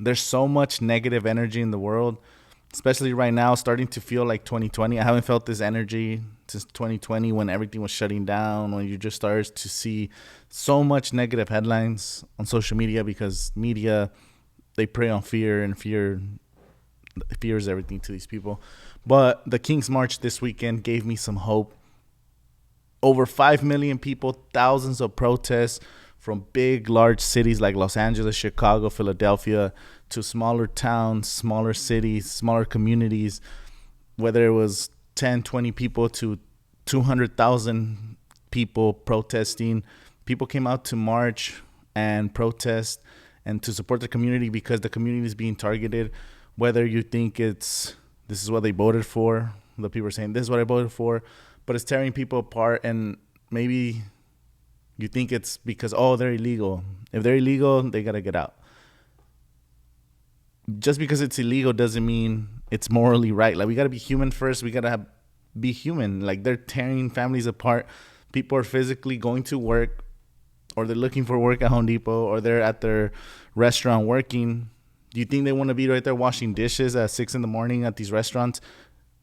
there's so much negative energy in the world, especially right now, starting to feel like 2020. I haven't felt this energy since 2020 when everything was shutting down, when you just started to see so much negative headlines on social media because media, they prey on fear, and fear is everything to these people. But the King's March this weekend gave me some hope. Over 5 million people, thousands of protests from big, large cities like Los Angeles, Chicago, Philadelphia, to smaller towns, smaller cities, smaller communities, whether it was 10, 20 people to 200,000 people protesting. People came out to march and protest and to support the community because the community is being targeted. Whether you think this is what they voted for, the people are saying this is what I voted for, but it's tearing people apart. And maybe you think it's because, oh, they're illegal. If they're illegal, they got to get out. Just because it's illegal doesn't mean it's morally right. Like, we got to be human first. We got to be human. Like, they're tearing families apart. People are physically going to work, or they're looking for work at Home Depot, or they're at their restaurant working. Do you think they want to be right there washing dishes at 6 a.m. at these restaurants?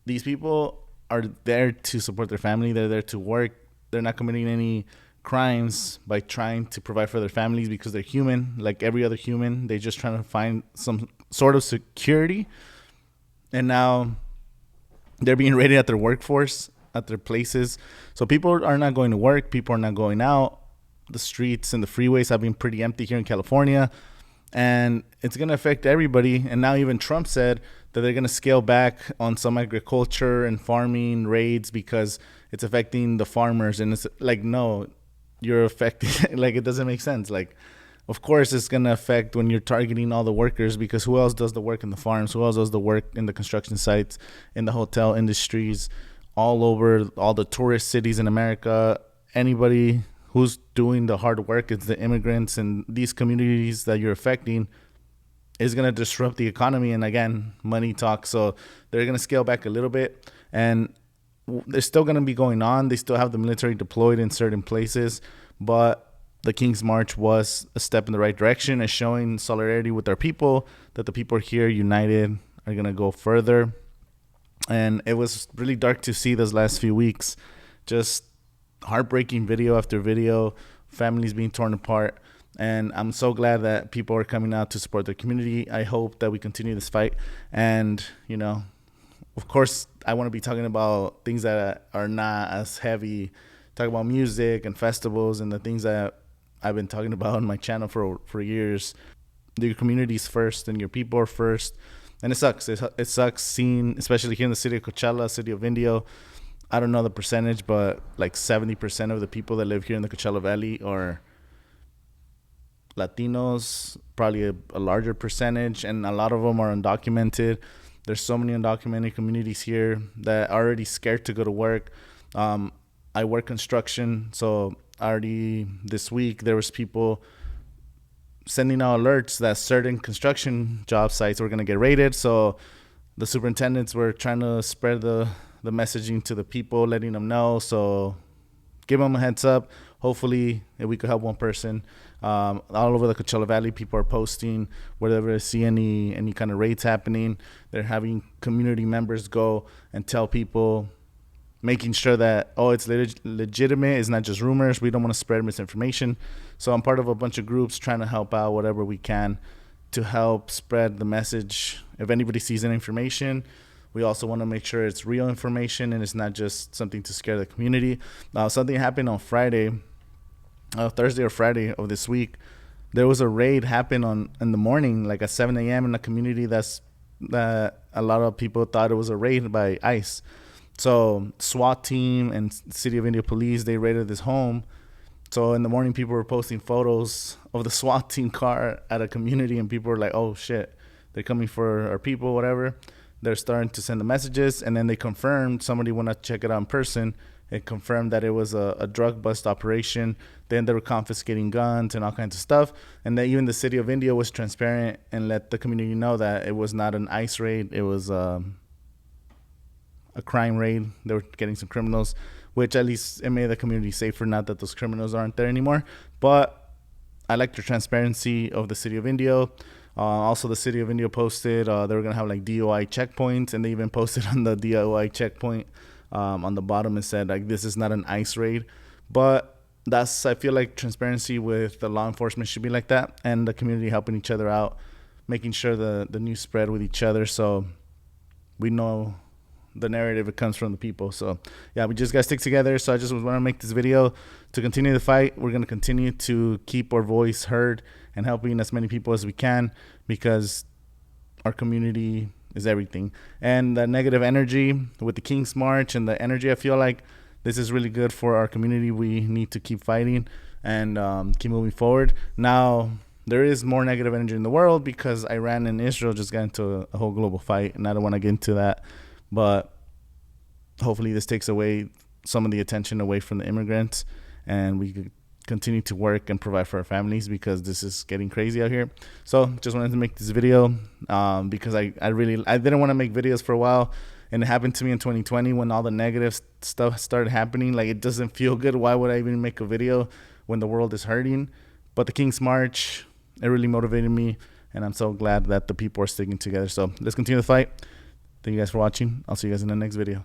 These people are there to support their family. They're there to work. They're not committing any crimes by trying to provide for their families because they're human, like every other human. They're just trying to find some sort of security. And now they're being raided at their workforce, at their places. So people are not going to work. People are not going out. The streets and the freeways have been pretty empty here in California. And it's going to affect everybody. And now even Trump said that they're going to scale back on some agriculture and farming raids because it's affecting the farmers. And it's like, no, you're affecting, like, it doesn't make sense. Like, of course it's going to affect when you're targeting all the workers, because who else does the work in the farms? Who else does the work in the construction sites, in the hotel industries, all over, all the tourist cities in America? Anybody who's doing the hard work is the immigrants, and these communities that you're affecting is going to disrupt the economy. And again, money talks. So they're going to scale back a little bit, and they're still going to be going on. They still have the military deployed in certain places, but the King's March was a step in the right direction and showing solidarity with our people, that the people here united are going to go further. And it was really dark to see those last few weeks, just heartbreaking video after video, families being torn apart. And I'm so glad that people are coming out to support their community. I hope that we continue this fight. And, you know, of course, I want to be talking about things that are not as heavy, talk about music and festivals and the things that I've been talking about on my channel for years. Your community's first and your people are first. And it sucks. It sucks seeing, especially here in the city of Coachella, city of Indio. I don't know the percentage, but like 70% of the people that live here in the Coachella Valley are Latinos, probably a larger percentage, and a lot of them are undocumented. There's so many undocumented communities here that are already scared to go to work. I work construction, so already this week there was people sending out alerts that certain construction job sites were going to get raided. So the superintendents were trying to spread the messaging to the people, letting them know. So give them a heads up. Hopefully, if we could help one person. All over the Coachella Valley, people are posting wherever they see any kind of raids happening. They're having community members go and tell people, making sure that, oh, it's legitimate. It's not just rumors. We don't want to spread misinformation. So I'm part of a bunch of groups trying to help out whatever we can to help spread the message. If anybody sees any information, we also want to make sure it's real information and it's not just something to scare the community. Something happened on Friday, Thursday or Friday of this week. There was a raid happen in the morning, like at 7 a.m. in a community that a lot of people thought it was a raid by ICE. So SWAT team and City of India police, they raided this home. So in the morning, people were posting photos of the SWAT team car at a community, and people were like, oh shit, they're coming for our people, whatever. They're starting to send the messages, and then they confirmed, somebody went to check it out in person. It confirmed that it was a drug bust operation. Then they were confiscating guns and all kinds of stuff. And then even the City of India was transparent and let the community know that it was not an ICE raid. It was a crime raid. They were getting some criminals, which at least it made the community safer. Not that those criminals aren't there anymore. But I like the transparency of the City of India. Also, the city of India posted they were gonna have like DOI checkpoints, and they even posted on the DOI checkpoint on the bottom and said like this is not an ICE raid. But that's, I feel like transparency with the law enforcement should be like that, and the community helping each other out, making sure the news spread with each other, so we know the narrative, it comes from the people. So yeah, we just gotta stick together. So I just want to make this video to continue the fight. We're gonna continue to keep our voice heard and helping as many people as we can, because our community is everything. And the negative energy with the King's March and the energy, I feel like this is really good for our community. We need to keep fighting and keep moving forward. Now, there is more negative energy in the world because Iran and Israel just got into a whole global fight, and I don't want to get into that. But hopefully this takes away some of the attention away from the immigrants, and we could continue to work and provide for our families, because this is getting crazy out here. So just wanted to make this video because I didn't want to make videos for a while, and it happened to me in 2020 when all the negative stuff started happening. Like, it doesn't feel good. Why would I even make a video when the world is hurting? But the King's March, it really motivated me, and I'm so glad that the people are sticking together. So let's continue the fight. Thank you guys for watching. I'll see you guys in the next video.